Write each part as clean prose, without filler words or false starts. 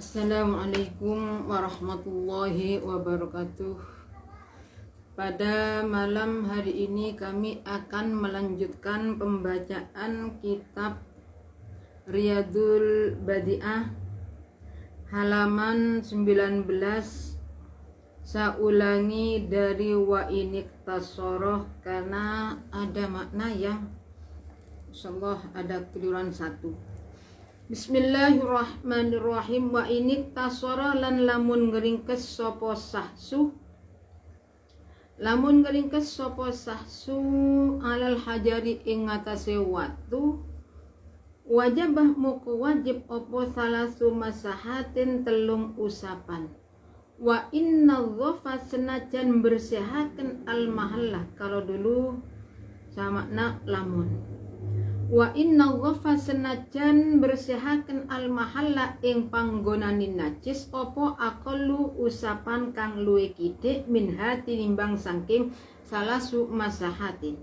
Assalamualaikum warahmatullahi wabarakatuh. Pada malam hari ini kami akan melanjutkan pembacaan kitab Riyadul Badi'ah halaman 19. Saya ulangi dari wa iniktasoroh karena ada makna yang insyaallah ada keliruan satu. Bismillahirrahmanirrahim. Wa iniktasoro lan lamun ngeringkes sapa sahsu, lamun ngeringkes sapa sahsu alal hajari ing ngatasé watu, wajibah muku wajib opo salasu masahatin telung usapan. Wa inna dhofa senajan bersihaken al mahallah, kalau dulu sama makna lamun. Wa inna dhofa senajan bersihaken al mahalla ing panggonaning najis opo aqallu usapan kang luwih kidik minha tinimbang saking salasu masahatin.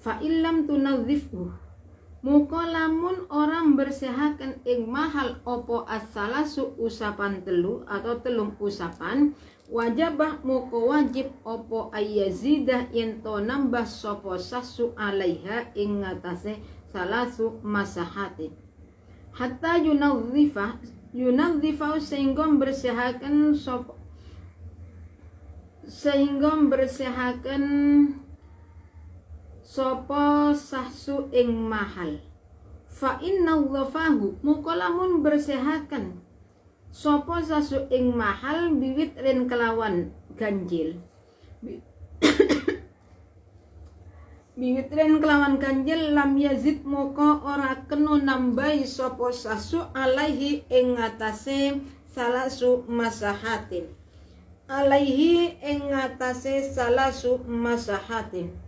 Fa illam tunadhifu muka lamun orang bersihaken ing mahal opo as-salasu usapan telu atau telung usapan, wajabah muka wajib opo ayyazidah yento nambah sopo sasu alaiha ing ngatasé salasu masahatin. Hatta yunadzifah sehingga bersihaken sopo, sopo sahsu ing mahal. Fa inna dhafahu muka lamun bersihaken sopo sahsu ing mahal biwit ren kelawan ganjil. Biwit ren kelawan ganjil lam yazid muka ora kena nambahi sopo sahsu alaihi ing ngatasé salasu masahatin. Alaihi ing ngatasé salasu masahatin.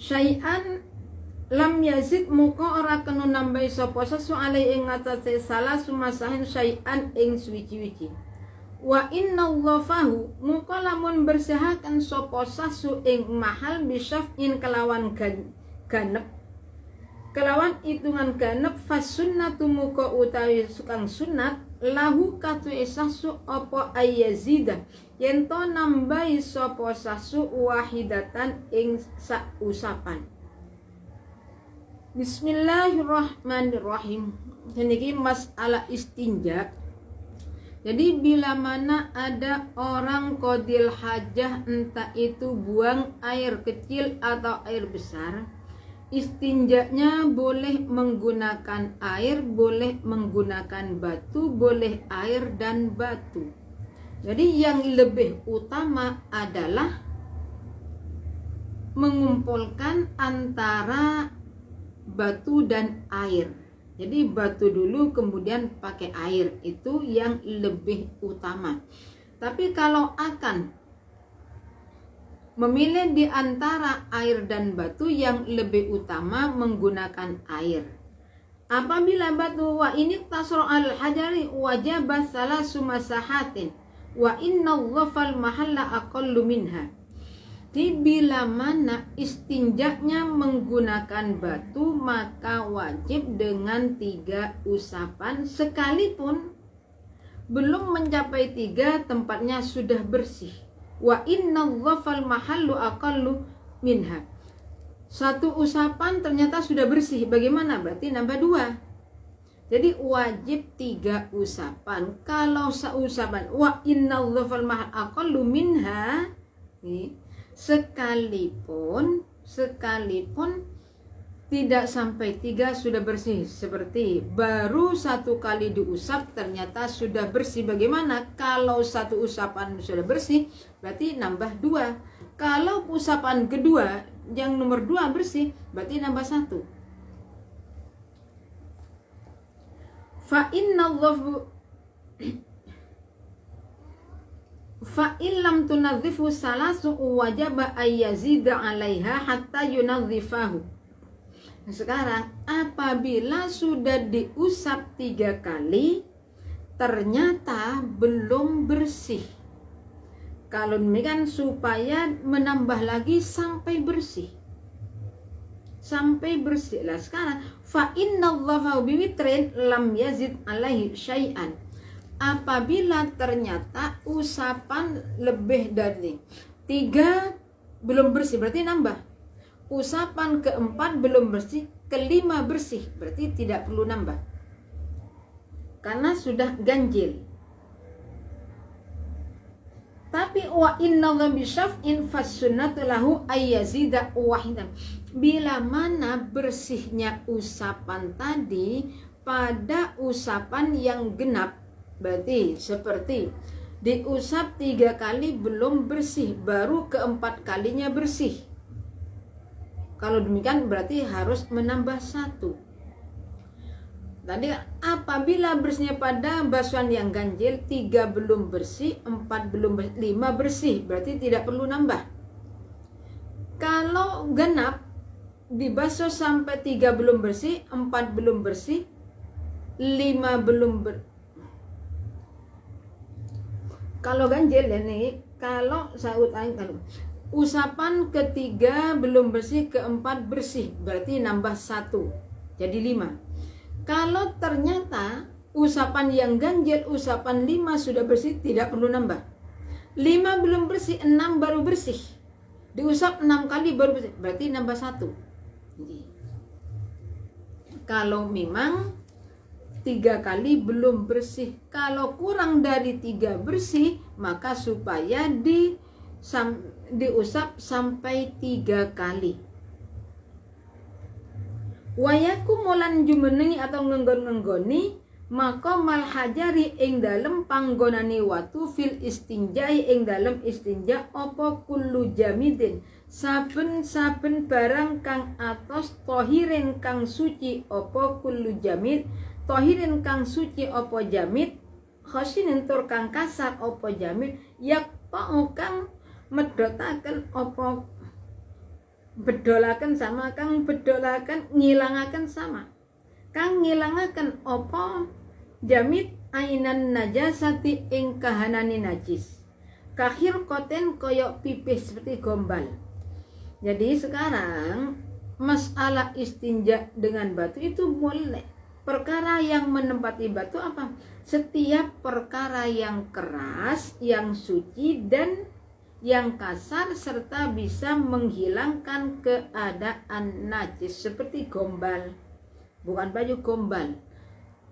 Syai'an lam yazid muka ora kena nambahi sapa sesu alai ing ngatasé salasu masahin syai'an ing suwi-wiji. Wa inna dhafahu muka lamun bersihaken sapa sasu ing mahal bisyaf'in kelawan ganep, kelawan hitungan ganep fasunnatu muka utawi sukang sunat lahu katu sasu apa ayyazidah yento nambahi sapa sasu wahidatan ing sak usapan. Bismillahirrahmanirrahim. Ini masalah istinja. Jadi bila mana ada orang qadil hajah, entah itu buang air kecil atau air besar, istinjanya boleh menggunakan air, boleh menggunakan batu, boleh air dan batu. Jadi yang lebih utama adalah mengumpulkan antara batu dan air. Jadi batu dulu kemudian pakai air, itu yang lebih utama. Tapi kalau akan memilih di antara air dan batu, yang lebih utama menggunakan air. Apabila batu wa ini tasro al hajari wajibah salasu masahatin wa inna dhafal mahalla aqallu minha. Bila mana istinjaknya menggunakan batu, maka wajib dengan 3 usapan, sekalipun belum mencapai 3 tempatnya sudah bersih. Wa inna dhafal mahallu aqallu minha. 1 usapan ternyata sudah bersih, bagaimana? Berarti nambah 2. Jadi wajib 3 usapan. Kalau seusapan wa inna dhafal mahal aqallu minha, sekalipun tidak sampai 3 sudah bersih, seperti baru 1 kali diusap ternyata sudah bersih, bagaimana? Kalau 1 usapan sudah bersih berarti nambah 2. Kalau usapan kedua yang nomor 2 bersih berarti nambah 1. Fa illam tunadhifu salasu wajaba ayyazida alaiha hatta yunadhifahu. Sekarang apabila sudah diusap 3 kali ternyata belum bersih, Kalau demikian supaya menambah lagi sampai bersih. Sampai bersih. Lah sekarang fa innallaha biwitrin lam yazid alaihi syai'an. Apabila ternyata usapan lebih dari 3 belum bersih, berarti nambah. Usapan keempat belum bersih, kelima bersih, berarti tidak perlu nambah. Karena sudah ganjil. Tapi wa innallaha bisyaf'in fasunnatu lahu ayyazida wahidan. Bila mana bersihnya usapan tadi pada usapan yang genap, berarti seperti diusap 3 kali belum bersih, baru keempat kalinya bersih. Kalau demikian berarti harus menambah 1. Tadi apabila bersihnya pada basuhan yang ganjil, 3 belum bersih, 4 belum bersih, 5 bersih, berarti tidak perlu nambah. Kalau genap dibasuh sampai 3 belum bersih, 4 belum bersih, 5 belum kalau ganjil ya nih, kalau saya ulangi, kalau usapan ketiga belum bersih, keempat bersih, berarti nambah 1, jadi 5. Kalau ternyata usapan yang ganjil, usapan 5 sudah bersih, tidak perlu nambah. 5 belum bersih, 6 baru bersih. Diusap 6 kali baru bersih, berarti nambah 1. Kalau memang 3 kali belum bersih, kalau kurang dari 3 bersih, maka supaya diusap sampai 3 kali. Wayaku mulan jumenengi atau ngenggon-ngenggoni maqamal hajari ing dalem panggonane watu fil istinjai ing dalem istinja apa kullu jamidin, saben-saben barang kang atos tohirin kang suci apa kullu jamid, tohirin kang suci apa jamid, khosinin tur kang kasar apa jamid, yak kang medotaken apa bedolaken sama kang bedolaken, ngilangaken sama kang ngilangaken apa jamid ainan najasati ing kahanane najis, kahir koten koyok pipis seperti gombal. Jadi sekarang masalah istinja dengan batu itu boleh. Perkara yang menempati batu apa? Setiap perkara yang keras, yang suci dan yang kasar serta bisa menghilangkan keadaan najis seperti gombal. Bukan baju, gombal.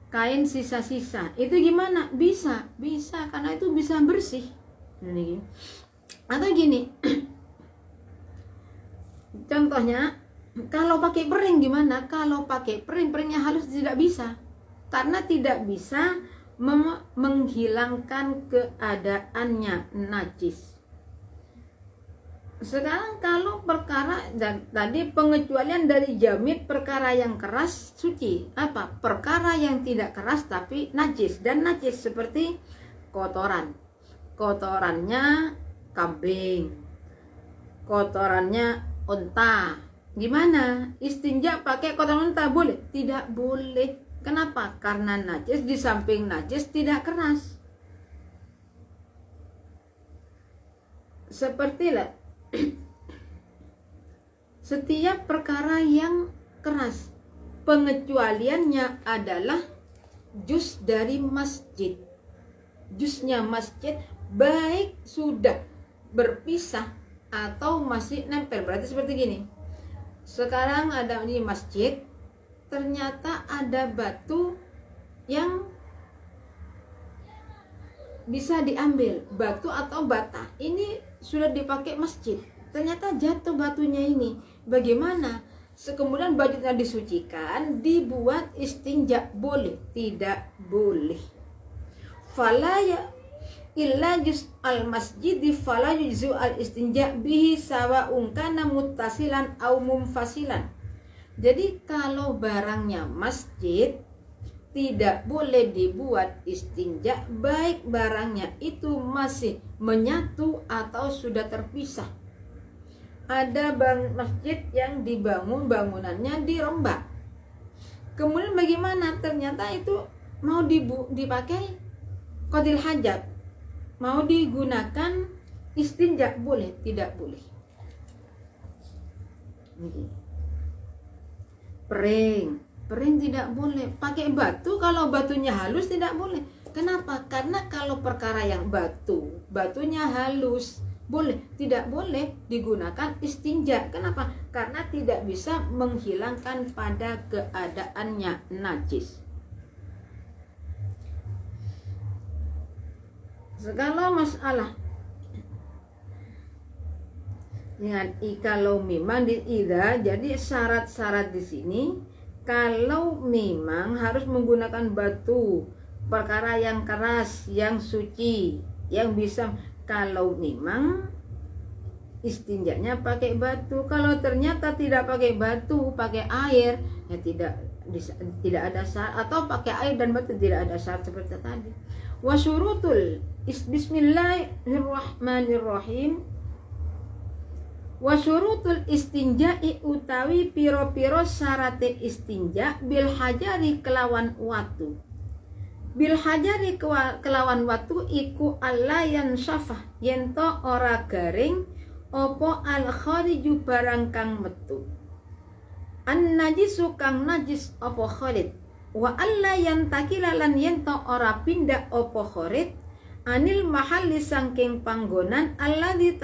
Kain sisa-sisa. Itu gimana? Bisa karena itu bisa bersih. Atau gini. Contohnya, kalau pakai pering gimana? Kalau pakai peringnya halus tidak bisa. Karena tidak bisa menghilangkan keadaannya najis. Sekarang kalau perkara tadi pengecualian dari jamid, perkara yang keras suci. Apa? Perkara yang tidak keras tapi najis. Dan najis seperti kotoran. Kotorannya kambing. Kotorannya unta. Gimana? Istinja pakai kotoran unta boleh? Tidak boleh. Kenapa? Karena najis, di samping najis tidak keras. Sepertilah setiap perkara yang keras, pengecualiannya adalah juz dari masjid. Juznya masjid baik sudah berpisah atau masih nempel. Berarti seperti gini. Sekarang ada di masjid, ternyata ada batu yang bisa diambil, batu atau bata. Ini sudah dipakai masjid. Ternyata jatuh batunya ini. Bagaimana? Kemudian bajunya disucikan, dibuat istinja, boleh? Tidak boleh. Falaya illa juz al masjidi fala yujzu al istinja bihi sawa'un kana muttasilan au munfasilan. Jadi kalau barangnya masjid tidak boleh dibuat istinja baik barangnya itu masih menyatu atau sudah terpisah. Ada masjid yang dibangun bangunannya dirombak. Kemudian bagaimana? Ternyata itu mau dipakai qadil hajat, mau digunakan istinja boleh, tidak boleh. Pering tidak boleh. Pakai batu, kalau batunya halus tidak boleh. Kenapa? Karena kalau perkara yang batunya halus, boleh. Tidak boleh digunakan istinja. Kenapa? Karena tidak bisa menghilangkan pada keadaannya najis. Segala masalah dengan kalau memang jadi syarat-syarat di sini kalau memang harus menggunakan batu, perkara yang keras, yang suci, yang bisa. Kalau memang istinjanya pakai batu, kalau ternyata tidak pakai batu, pakai air, ya tidak ada syarat, atau pakai air dan batu tidak ada syarat seperti tadi. Wasyurutul bismillahirrahmanirrahim. Wasyurutul istinja'i utawi piro-piro syarate istinja bil hajari kelawan watu. Bil hajari kelawan watu iku allayan syafah yento ora garing opo al khariju barang kang metu. An najisu kang najis opo kharid. Wa allayan takilalan yento ora pindah opo kharid anil mahalli sangking panggonan alladzi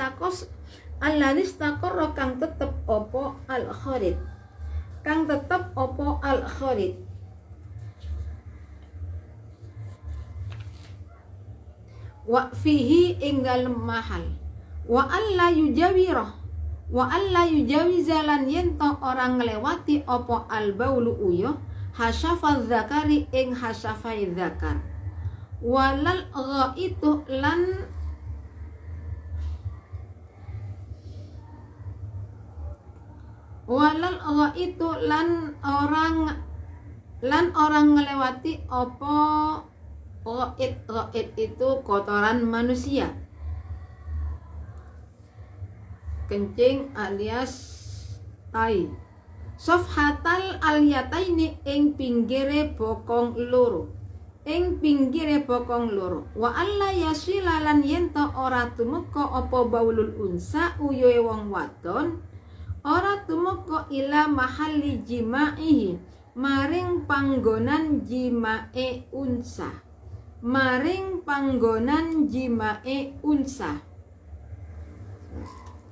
taqarra kang tetep opo al kharid. Kang tetep opo al kharid. Wa fihi ing dalem mahal. Wa alla yujawizalan yento orang ngelewati opo al baulu uyo hasyafal zakari ing hasyafai zakar. Walal ghaitu lan orang ngelewati opo ghaid itu kotoran manusia, kencing alias tai. Sofhatal aliyataini ing pinggire bokong loro. Wa alla yasilalan yento ora tumeka apa baulul unsa uyoe wong wadon ora tumeka ila mahalli jima'ihi maring panggonan jimae unsa.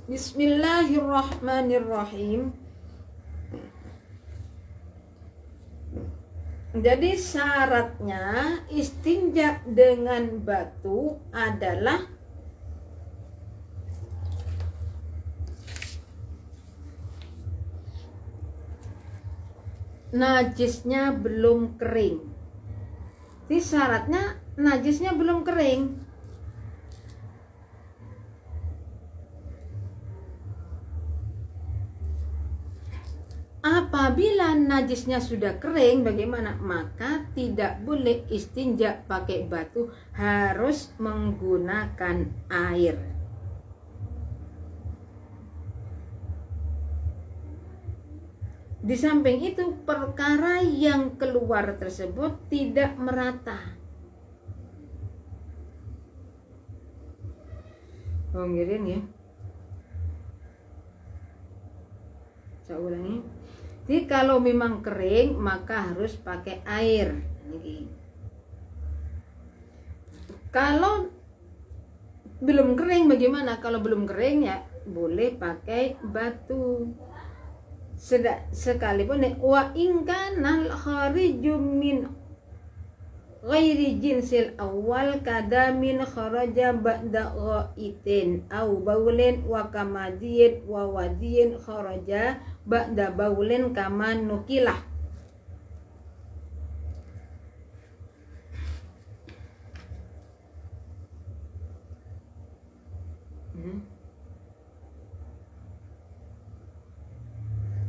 Bismillahirrahmanirrahim. Jadi syaratnya istinja dengan batu adalah najisnya belum kering. Jadi syaratnya najisnya belum kering. Apabila najisnya sudah kering, bagaimana? Maka tidak boleh istinja pakai batu, harus menggunakan air. Di samping itu, perkara yang keluar tersebut tidak merata. Ngirin ya. Saya ulangi. Jadi kalau memang kering maka harus pakai air. Kalau belum kering bagaimana? Kalau belum kering ya boleh pakai batu. Sekalipun wa in kana khariju min ghairi jinsil awal kadamin kharaja ba'da ghaitin au baulin wa kamadiyat wa wadiyin kharaja ba'da baulin kama nukilah.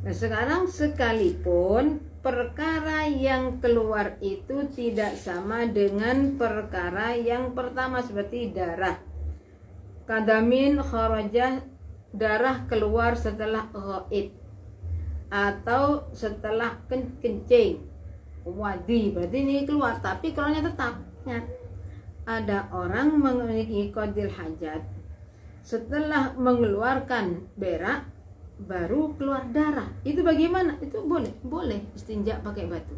Nah sekarang sekalipun perkara yang keluar itu tidak sama dengan perkara yang pertama seperti darah. Kadamin kharaja, darah keluar setelah ghaid atau setelah kencing. Wadi berarti ini keluar tapi keluarnya tetap. Ada orang memiliki qadil hajat setelah mengeluarkan berak baru keluar darah, itu bagaimana? Itu boleh istinja pakai batu.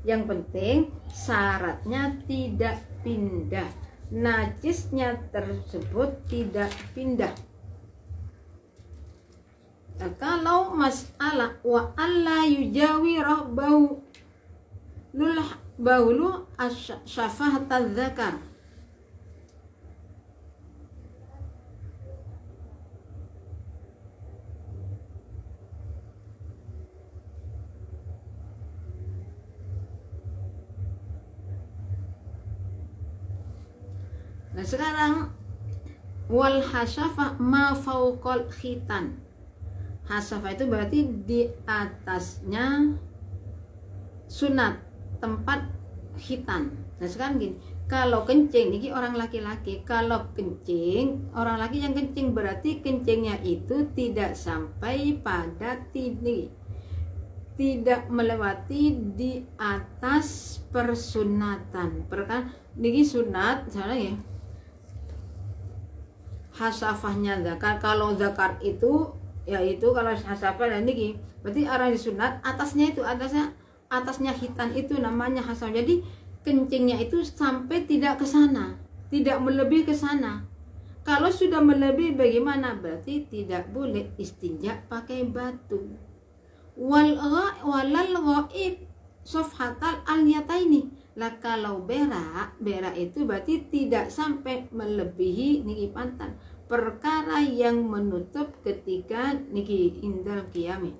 Yang penting syaratnya tidak pindah, najisnya tersebut tidak pindah. Nah, kalau masalah wa alla yujawirah baulu syafahataz zakar, nah sekarang wal hasyafah ma fauqal khitan. Hasyafah itu berarti di atasnya sunat, tempat khitan. Nah sekarang gini, kalau kencing ini orang laki-laki, kalau kencing orang laki yang kencing berarti kencingnya itu tidak sampai pada titik, tidak melewati di atas persunatan. Perkan niki sunat misalnya ya, hasafahnya zakar. Kalau zakar itu yaitu kalau hasafah dan niki berarti orang disunat atasnya itu atasnya khitan itu namanya hasafah. Jadi kencingnya itu sampai tidak ke sana, tidak melebihi ke sana. Kalau sudah melebihi bagaimana? Berarti tidak boleh istinja pakai batu. Walal ghaib sofhatal al-yataini. Lah kalau berak itu berarti tidak sampai melebihi niki pantan, perkara yang menutup ketika niki indal qiyami.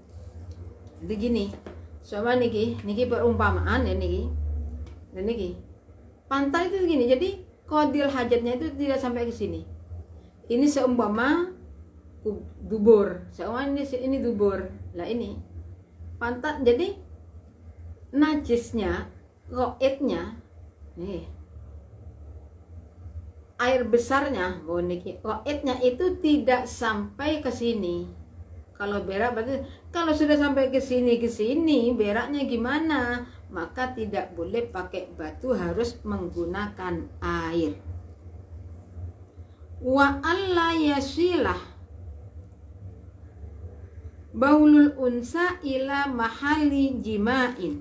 Jadi gini, coba niki perumpamaan ya niki. Dan niki pantai itu gini, jadi qadil hajatnya itu tidak sampai ke sini. Ini seumpama dubur, seumpama ini dubur. Lah ini pantat, jadi najisnya, goetnya nih, air besarnya boniki goetnya itu tidak sampai ke sini. Kalau berak berarti kalau sudah sampai ke sini beraknya gimana? Maka tidak boleh pakai batu, harus menggunakan air. Wa alla yasilah baulul unsa ila mahali jima'in.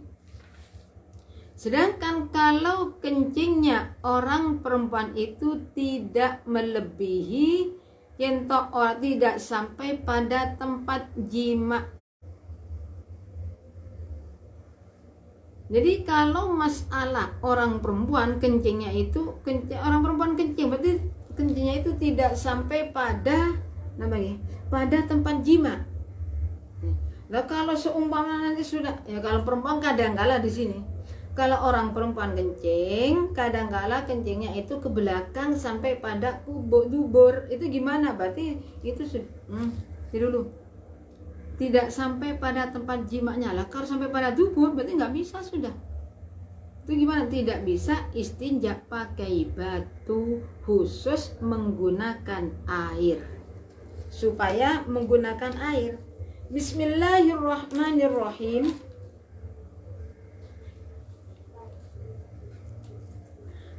Sedangkan kalau kencingnya orang perempuan itu tidak melebihi yento orang, tidak sampai pada tempat jima. Jadi kalau masalah orang perempuan kencingnya itu orang perempuan kencing berarti kencingnya itu tidak sampai pada pada tempat jima. Nah kalau seumpama nanti sudah ya, kalau perempuan kadang-kala di sini, kalau orang perempuan kencing kadang-kala kencingnya itu ke belakang sampai pada dubur, itu gimana? Berarti itu dulu tidak sampai pada tempat jimanya. Lah kalau sampai pada dubur berarti nggak bisa sudah. Itu gimana? Tidak bisa istinja pakai batu, khusus menggunakan air. Supaya menggunakan air. Bismillahirrahmanirrahim.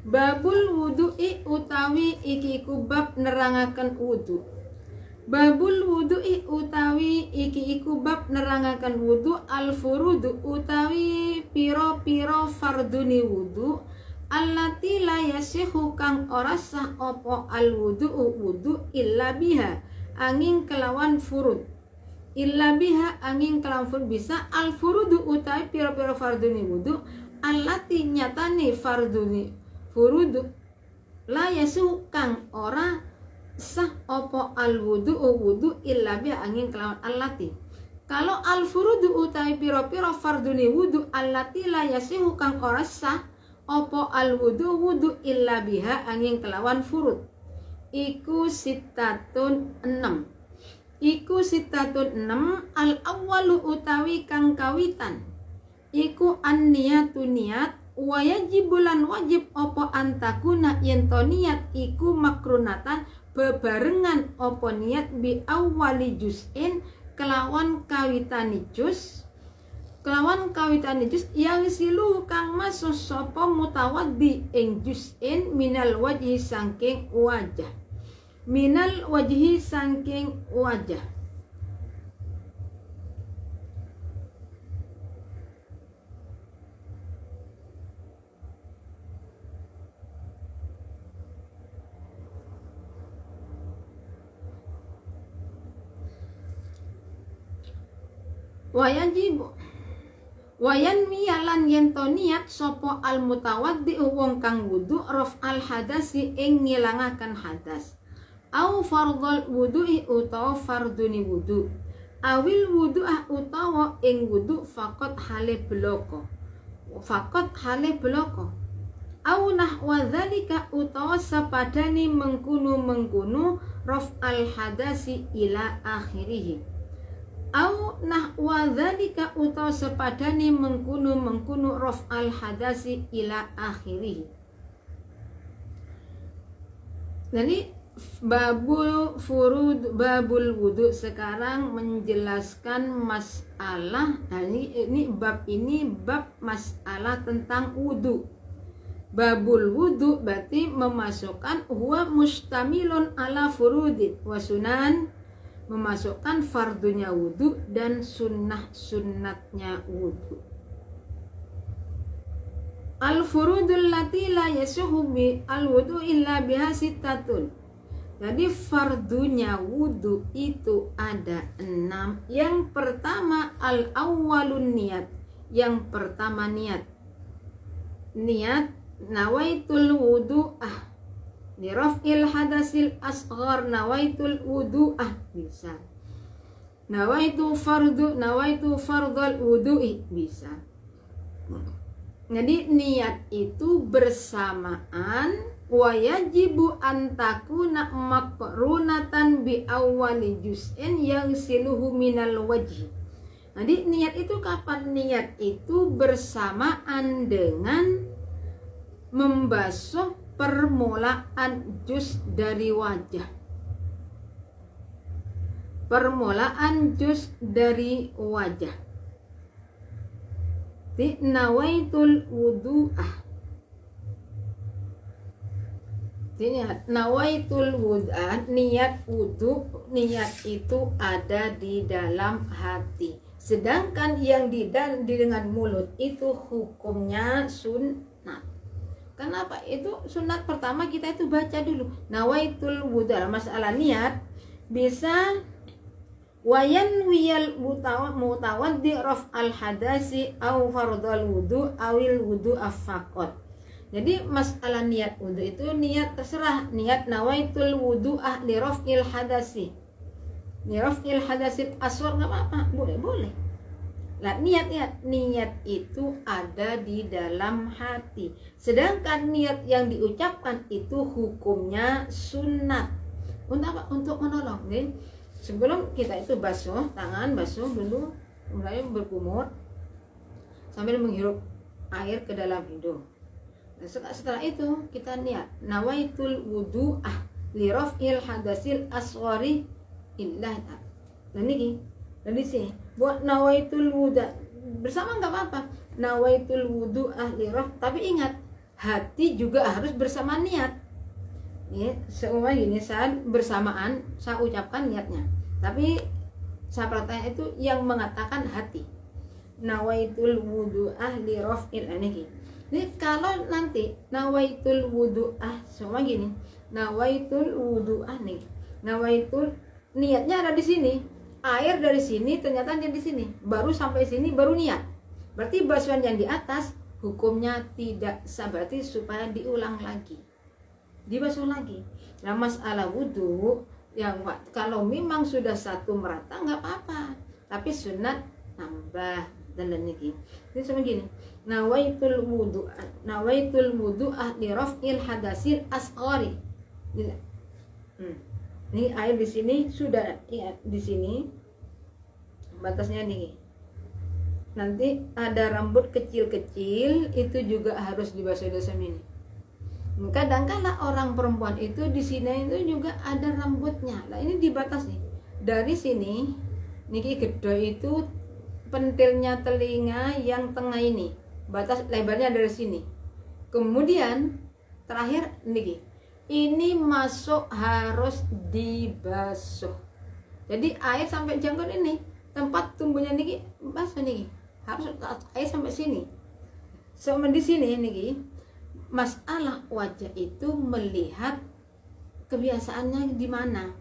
Babul wudu'i utawi iki bab nerangaken wudu. Babul wudu'i utawi iki bab nerangaken wudu, al furudu utawi piro-piro farduni wudu, allati la yasihu kang ora sah apa al wudu illa biha angin kelawan furud. Illa biha angin kelawan furud bisa al furudu utawi piro-piro farduni wudu, allati nyatane farduni furudu la yasihu kang ora sah opo al wudu illa bi angin kelawan allati. Kalau al furudu utawi piro-piro farduni wudu allati la yasihu kang ora sah opo al wudu illa biha angin kelawan furud, iku sitatun 6. Al awwalu utawi kang kawitan iku an-niyatu niat, wayajibulan wajib opo antakuna yento niat iku makrunatan bebarengan opo niat bi awwali juz'in kelawan kawitani juz yang silu kang masuk sopo mutawaddi ing juz'in minal wajhi sangking wajah. minal wajhi saking wajah. Wayan miyalan yento niat sopo al mutawaddi wong kang wudu raf al hadasi ing ngilangaken hadas au fardhal wudu'i utawa farduni wudu awil wudu'ah utawa ing wudu fakot hale bloko au nahwa dzalika utawa sapadani mengkunu raf al hadasi ila akhirih au nahwa dzalika utawa sepadane mengkunu raf al hadasi ila akhirih. Jadi babul wudu sekarang menjelaskan masalah. Nah, ini bab masalah tentang wudu. Babul wudu berarti memasukkan huwa mustamilun ala furudin wa sunan, memasukkan fardunya wudu dan sunnatnya wudu. Al-furudul lati la yasuhu bi al-wudu illa biha sittatun. Jadi fardunya wudu itu ada 6. Yang pertama al-awwalun niat. Yang pertama niat nawaitul wudu'ah li raf'il hadasil asghar, nawaitul wudu'ah bisa, nawaitu fardhal wudu'i bisa. Jadi niat itu bersamaan wa yajibu an takuna maqrunatan bi awwali juz'in yaghsiluhu minal wajhi. Jadi niat itu kapan? Niat itu bersamaan dengan membasuh permulaan juz dari wajah. Permulaan juz dari wajah. Di nawaitul wudu'ah. Nawaitul wudu'ah, niat wudu, niat itu ada di dalam hati. Sedangkan yang dengan mulut itu hukumnya sunnat. Kenapa? Itu sunat pertama kita itu baca dulu nawaitul wudu. Masalah niat bisa wayan wiyal mutawaddi raf al hadasi au fardhal wudu awil wudu afaqat. Jadi masalah niat wudu itu niat terserah, niat nawaitul wudu li raf'il hadasi. Li raf'il hadasi aswar enggak apa-apa, boleh. Nah, niat itu ada di dalam hati. Sedangkan niat yang diucapkan itu hukumnya sunnat. Untuk apa? Untuk menolong. Nih, sebelum kita itu basuh tangan, basuh dulu, mulai berkumur sambil menghirup air ke dalam hidung. Nah, setelah itu kita niat nawaitul wudu'ah li raf'il hadasil asghari illah. Nah, ini dan di sini buat nawaitul wudu bersama nggak apa-apa, nawaitul wudu ahli raf, tapi ingat hati juga harus bersama niat ya. Semua ini saat bersamaan saya ucapkan niatnya, tapi saya pertanyaan itu yang mengatakan hati, nawaitul wudu ahli raf ini. Jadi kalau nanti nawaitul wudu semua gini, nawaitul wudu nih, nawaitul niatnya ada di sini. Air dari sini ternyata dia di sini, baru sampai sini baru niat. Berarti basuhan yang di atas hukumnya tidak sah, berarti supaya diulang lagi, dibasuh lagi. Nah, masalah wudu yang kalau memang sudah satu merata nggak apa-apa, tapi sunat nambah dan lagi. Ini sama gini, nawaitul wudu li raf'il hadasil asghari. Ini air di sini sudah ya, di sini batasnya nih. Nanti ada rambut kecil-kecil itu juga harus dibasuh ini. Kadang-kala orang perempuan itu di sini itu juga ada rambutnya. Nah, ini dibatas nih. Dari sini niki gede itu pentilnya telinga yang tengah ini. Batas lebarnya dari sini. Kemudian terakhir niki ini masuk harus dibasuh. Jadi air sampai janggut ini, tempat tumbuhnya niki basuh niki. Harus air sampai sini. Sama di sini niki. Masalah wajah itu melihat kebiasaannya di mana.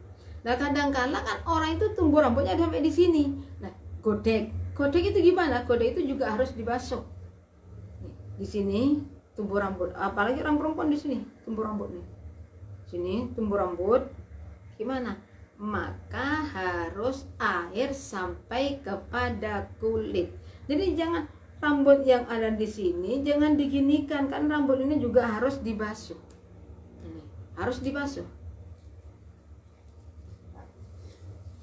Nah, kadang-kala kan orang itu tumbuh rambutnya sampai di sini. Nah, godek itu gimana? Godek itu juga harus dibasuh. Di sini tumbuh rambut, apalagi orang perempuan di sini tumbuh rambut nih. Sini tumbuh rambut, gimana? Maka harus air sampai kepada kulit. Jadi jangan rambut yang ada di sini jangan diginikan, kan rambut ini juga harus dibasuh. Ini harus dibasuh.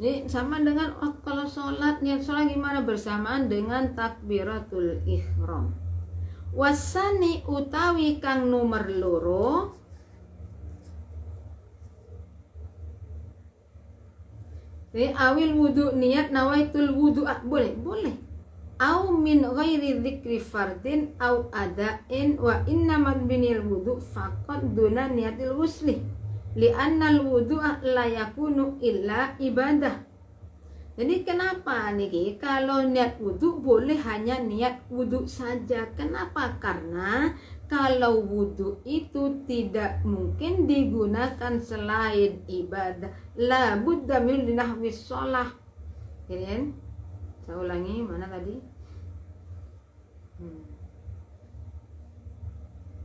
Ini sama dengan kalau sholat, niat sholat gimana? Bersamaan dengan takbiratul ihram. Wasani utawi kang nomor loro awil wudu, niat nawaitul wudu, boleh au min ghairi dzikri fardin au ada'in wa innamal binil wudu faqad duna niatil ghusli li'annal wudu la yakunu illa ibadah. Jadi kenapa nih? Kalau niat wudu boleh hanya niat wudu saja. Kenapa? Karena kalau wudu itu tidak mungkin digunakan selain ibadah. La budda min nahwis shalah. Kalian? Saya ulangi, mana tadi?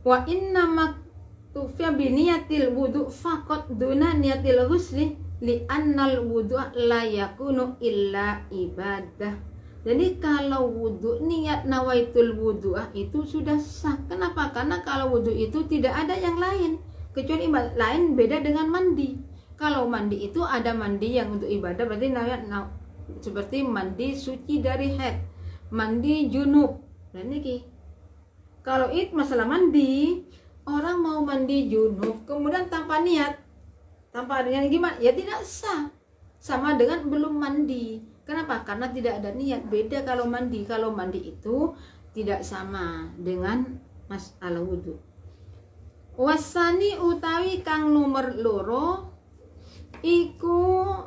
Wa inna maktufiya bi niyatil wudu faqat duna niyatil ghusli li'annal wudu' la yakunu illa ibadah. Jadi kalau wudu niat nawaitul wudu'ah itu sudah sah. Kenapa? Karena kalau wudu itu tidak ada yang lain kecuali ibadah. Lain beda dengan mandi. Kalau mandi itu ada mandi yang untuk ibadah, berarti seperti mandi suci dari haid, mandi junub. Dan ini kalau itu masalah mandi, orang mau mandi junub kemudian tanpa niat, tanpa adanya gimana? Ya tidak sah. Sama dengan belum mandi. Kenapa? Karena tidak ada niat. Beda kalau mandi. Kalau mandi itu tidak sama dengan masalah wudu. Wasani utawi kang nomor loro iku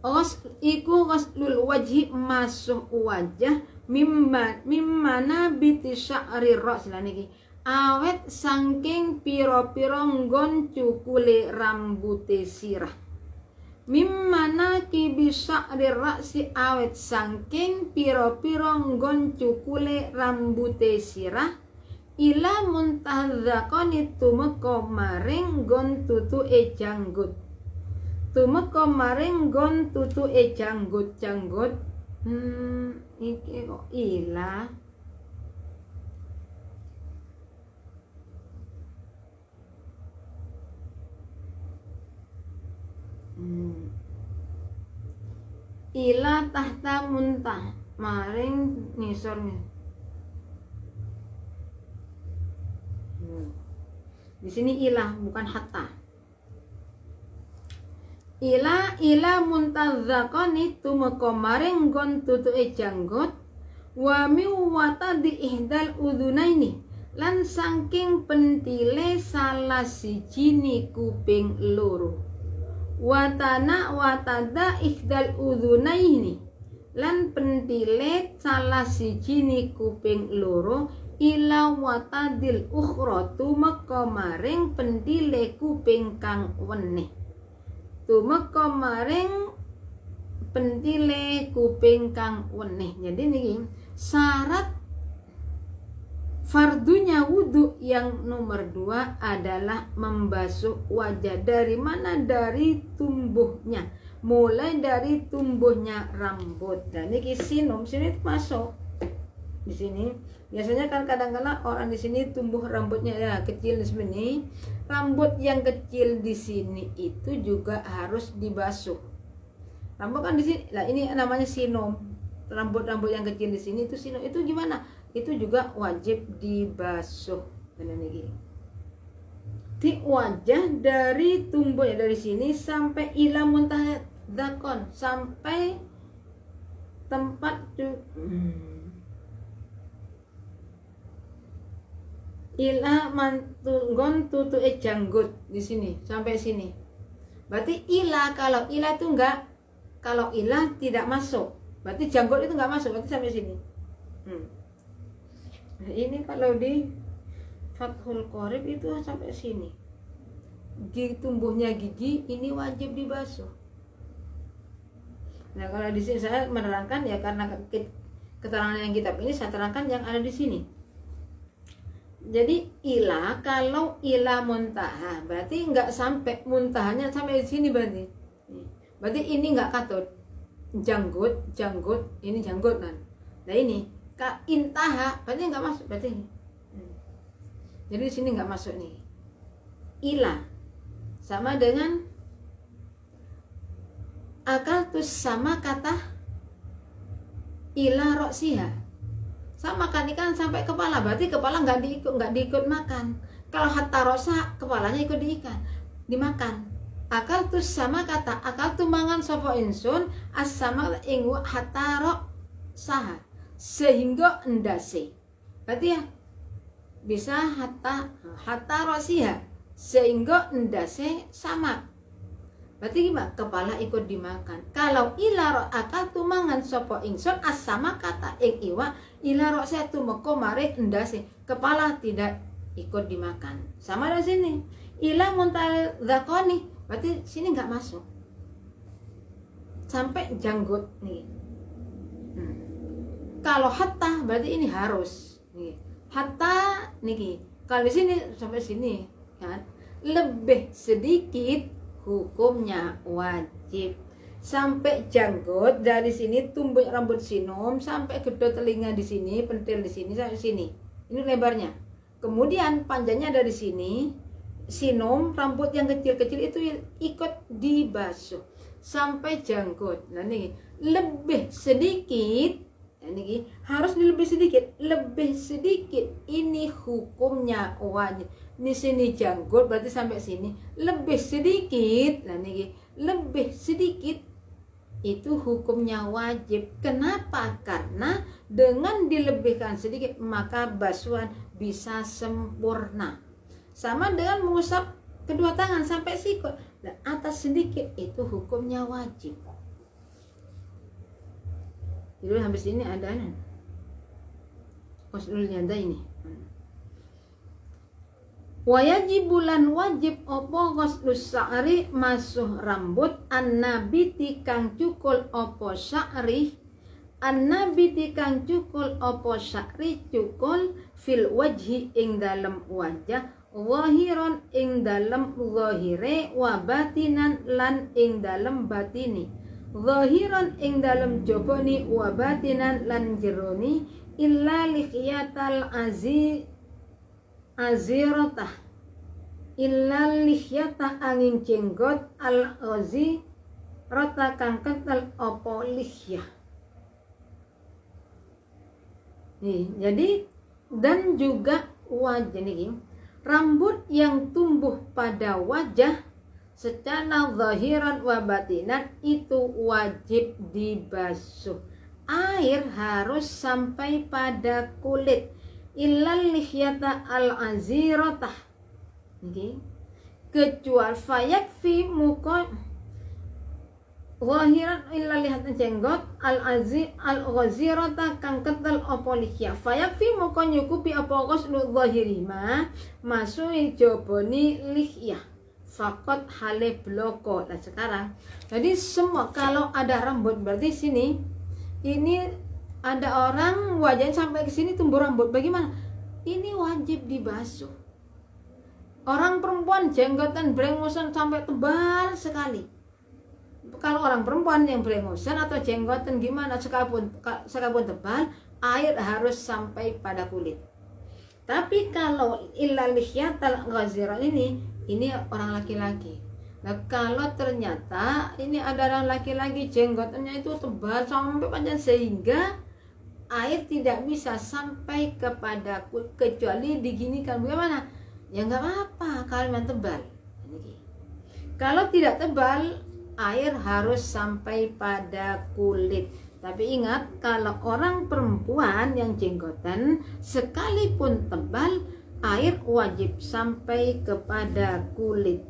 ghuslul wajhi masuk wajah mimmana biti sya'ri ras niki. Awet saking piro-piro nggon cukule rambute sirah. Mimmana ki bisa si awet saking piro-piro nggon cukule rambute sirah. Ila muntahdzakoni tumeka maring nggon tutuke janggut. Tumeka maring nggon tutuke janggut. Iki kok ila. Ila tahta muntah maring ngisornya. Di sini ilah bukan hatta. Ila muntazaqani tumeka maring nggon tutuke janggut wa miwata di ihdal udhunaini lan saking pentile salah siji kuping loro. Watada ikhdal udhunaini lan pentile salah siji kuping loro ila watadil ukhra tumeka maring pentile kuping kang weneh. Tumeka maring pentile kuping kang weneh. Jadi niki syarat fardunya wudu yang nomor 2 adalah membasuh wajah. Dari mana? Dari tumbuhnya. Mulai dari tumbuhnya rambut. Dan ini sinom sini masuk. Di sini biasanya kan kadang-kadang orang di sini tumbuh rambutnya ya kecil di sini. Rambut yang kecil di sini itu juga harus dibasuh. Rambut kan di sini. Lah ini namanya sinom. Rambut-rambut yang kecil di sini itu sinom. Itu gimana? Itu juga wajib dibasuh. Dan ini di wajah dari tumbuhnya dari sini sampai ila muntahadzakon, sampai tempat ila mantunggon tutu janggut di sini sampai sini. Berarti ila, kalau ila itu enggak, kalau ila tidak masuk. Berarti janggut itu enggak masuk, berarti sampai sini. Nah, ini kalau di Fathul Qorib itu sampai sini. Tumbuhnya gigi ini wajib dibasuh. Nah, kalau di sini saya menerangkan ya karena keterangan yang kitab ini saya terangkan yang ada di sini. Jadi ila, kalau ila muntaha berarti enggak sampai, muntahanya sampai di sini berarti. Berarti ini enggak katut. Janggut, ini janggut kan. Nah ini ka intaha berarti enggak masuk berarti ini. Jadi di sini enggak masuk nih. Ila sama dengan akal tuh sama kata ila roksiha. Sama kan ikan sampai kepala, berarti kepala nggak diikut makan. Kalau hatta rosa kepalanya ikut dimakan. Akal tuh sama kata akal tuh mangan sopo insun as sama ing hatta rosa sehingga endase. Berarti ya bisa hatta rosiha sehingga endase sama. Berarti gimana? Kepala ikut dimakan. Kalau ila akal tu mangan sopo ingsun asama kata ing iwa ila roksa tu meko mare endase. Kepala tidak ikut dimakan. Sama dari sini. Ila muntal zakoni. Berarti sini enggak masuk. Sampai janggut nih. Kalau hatta berarti ini harus. Nih. Hatta nih. Kalau di sini sampai sini kan. Lebih sedikit hukumnya wajib. Sampai janggut dari sini tumbuh rambut sinom sampai kedua telinga di sini, pentil di sini sampai sini. Ini lebarnya. Kemudian panjangnya dari sini, sinom rambut yang kecil-kecil itu ikut dibasuh sampai janggut. Nah ini lebih sedikit, ini harus lebih sedikit, ini hukumnya wajib. Di sini janggut berarti sampai sini lebih sedikit. Nah ini lebih sedikit itu hukumnya wajib. Kenapa? Karena dengan dilebihkan sedikit maka basuhan bisa sempurna. Sama dengan mengusap kedua tangan sampai sikut. Dan atas sedikit itu hukumnya wajib. Jadi habis ini ada usulnya ada ini. Wajibulan wajib opo ghuslus sya'ri masuh rambut annabiti kang cukul opo sya'ri annabiti kang cukul opo sya'ri cukul fil wajhi ing dalem wajah zahiran ing dalem zahire wa batinan lan ing dalem batini zahiran ing dalem joboni wa batinan lan jeroni illa lihiyatal aziratah illa lihyata angin jenggot al-ghazi rata kang kental opo lihyah. Nih, jadi dan juga wajah nih, rambut yang tumbuh pada wajah secara zahiran wa batinan itu wajib dibasuh. Air harus sampai pada kulit. Illal lihyata al-aziratah. Okay. Kecuali fayakfi muka zahiran illa lihat jenggot al-ghazirata kang ketel opo lihya. Fayakfi muka nyukupi opo ghuslu zahirima masui joboni lihya. Fakot hale bloko. Nah sekarang jadi semua kalau ada rambut berarti sini ini ada orang wajahnya sampai ke sini tumbuh rambut, bagaimana? Ini wajib dibasuh. Orang perempuan jenggotan brengosan sampai tebal sekali. Kalau orang perempuan yang brengosan atau jenggotan gimana sekalipun tebal, air harus sampai pada kulit. Tapi kalau illa lihyatal ghazira ini orang laki-laki. Nah kalau ternyata ini ada orang laki-laki jenggotannya itu tebal sampai panjang sehingga air tidak bisa sampai kepada kulit kecuali diginikan, bagaimana? Ya nggak apa-apa kalau memang tebal. Kalau tidak tebal, air harus sampai pada kulit. Tapi ingat, kalau orang perempuan yang jenggotan sekalipun tebal, air wajib sampai kepada kulit.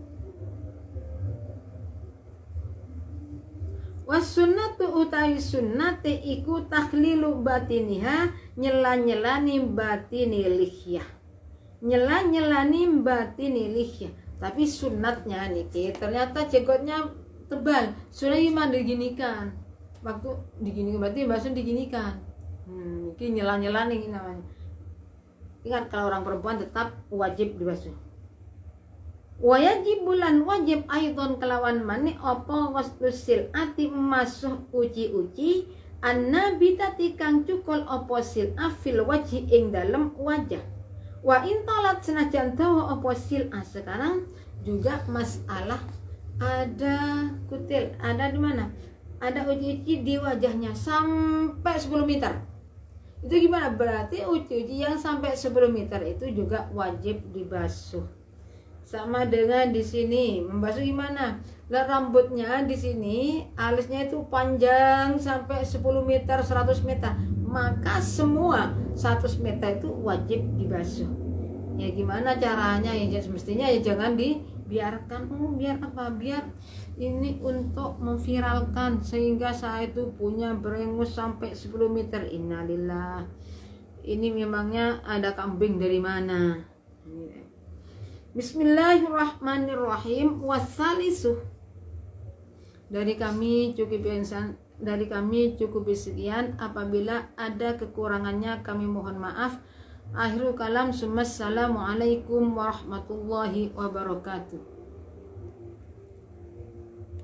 Wasunnatu utawi sunnate iku takhlilu batiniha, nyela-nyelani batini lihyah. Nyela-nyelani batini lihyah. Tapi sunnatnya niki ternyata jenggotnya tebal. Sudah gimana diginikan? Waktu diginikan berarti basuh diginikan. Ini nyela-nyelani namanya. Ingat kalau orang perempuan tetap wajib dibasuh. Wajib bulan wajib aidon kelawan mani apa waslusil ati masuh uci-uci annabitati kang cukul apa sil'a fil wajhi ing dalem wajah. Wa intalat senajan dawa apa sil'a. Sekarang juga masalah ada kutil, ada di mana? Ada uci-uci di wajahnya sampai 10 meter. Itu gimana? Berarti uci-uci yang sampai 10 meter itu juga wajib dibasuh. Sama dengan di sini, membasuh gimana? Lah rambutnya di sini alisnya itu panjang sampai 10 meter, 100 meter. Maka semua 100 meter itu wajib dibasuh. Ya gimana caranya? Ya semestinya ya jangan dibiarkan. Biar apa? Biar ini untuk memviralkan sehingga saya itu punya berengus sampai 10 meter. Innalillah. Ini memangnya ada kambing dari mana? Bismillahirrahmanirrahim. Wassalisu. Dari kami cukup sekian. Apabila ada kekurangannya kami mohon maaf. Akhirul kalam. Assalamualaikum warahmatullahi wabarakatuh.